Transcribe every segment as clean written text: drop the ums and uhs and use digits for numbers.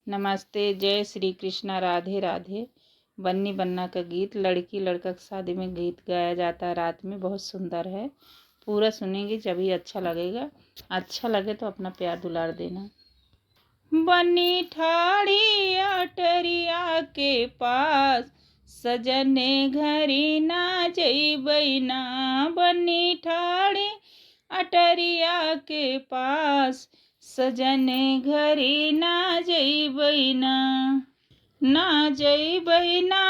नमस्ते, जय श्री कृष्णा, राधे राधे। बन्नी बन्ना का गीत लड़की लड़का की शादी में गीत गाया जाता है रात में, बहुत सुंदर है। पूरा सुनेंगे जभी अच्छा लगेगा। अच्छा लगे तो अपना प्यार दुलार देना। बन्नी ठाड़ी अटरिया के पास, सजने घरी ना जइबै ना। बन्नी ठाड़ी अटरिया के पास, सजने घरी ना जइबै ना। ना जइबै ना,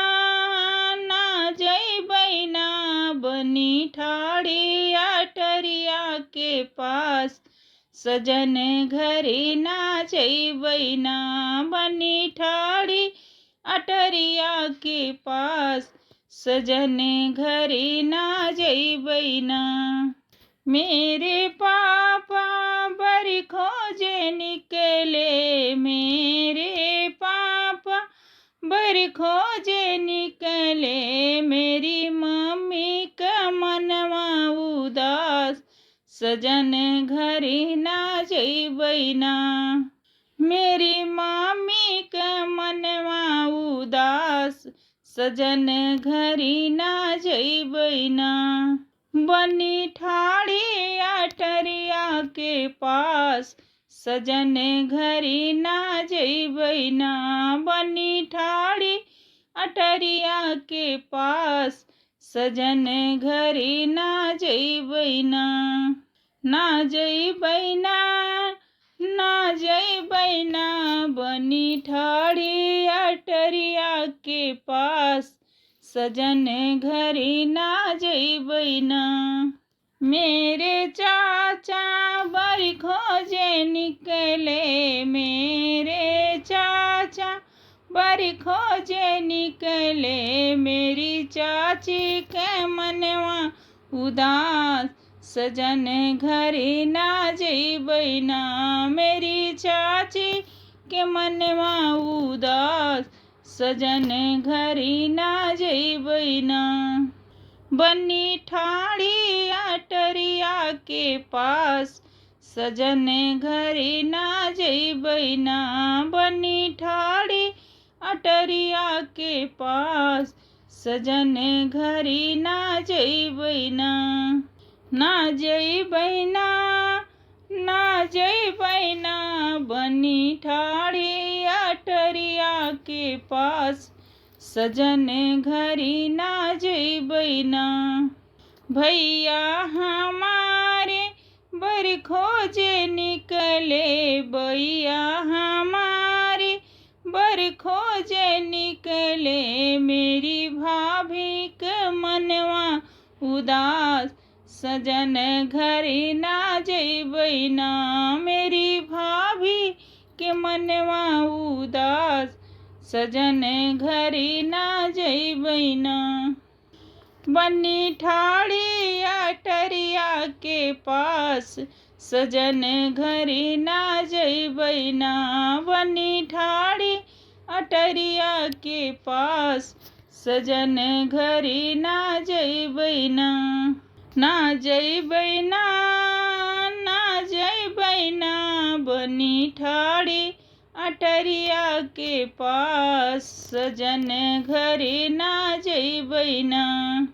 ना जइबै ना। बन्नी ठाड़ी अटरिया के पास, सजन घरी ना जइबै ना। बन्नी ठाड़ी अटरिया के पास, सजन घरी ना जइबै ना। मेरे पापा बड़ी खोजे निकले, मेरे पापा बड़ी खोजे निकले। मेरी मम्मी का मनवा उदास, सजन घरी ना जइबै ना। मेरी मम्मी का मनवा उदास, सजन घरी ना जइबै ना। बन्नी ठाड़ी अटरिया के पास, सजन घरी ना जइबै ना। बन्नी ठाड़ी अटरिया के पास, सजन घरी ना जइबै ना। ना जइबै ना, ना जइबै ना। बन्नी ठाड़ी अटरिया के पास, सजन घरी ना जइबै ना। मेरे चाचा बड़ी खोजे निकले, मेरे चाचा बड़ी खोजे निकले। मेरी चाची के मनवा उदास, सजन घरी ना जइबै ना। मेरी चाची के मनवा उदास, सजन घरी ना जइबै ना। बन्नी ठाड़ी अटरिया के पास, सजन घरी ना जइबै ना। बन्नी ठाड़ी अटरिया के पास, सजन घरी ना जइबै ना। ना जइबै ना, ना जइबै ना। बन्नी ठाड़ी अटरिया के पास, सजन घरी ना जइबै ना। भैया हमारे बड़ी खोजे निकले, भैया हमारे बड़ी खोजे निकले। मेरी भाभी के मनवा उदास, सजन घरी ना जइबै ना। मेरी भाभी के मनवा उदास, सजन घरी ना जइबै ना। बन्नी ठाड़ी अटरिया के पास, सजन घरी ना जइबै ना। बन्नी ठाड़ी अटरिया के पास, सजन घरी ना जइबै ना। ना जइबै ना, ना जइबै ना। बन्नी ठाड़ी अटरिया के पास, सजन घरी ना जइबै ना।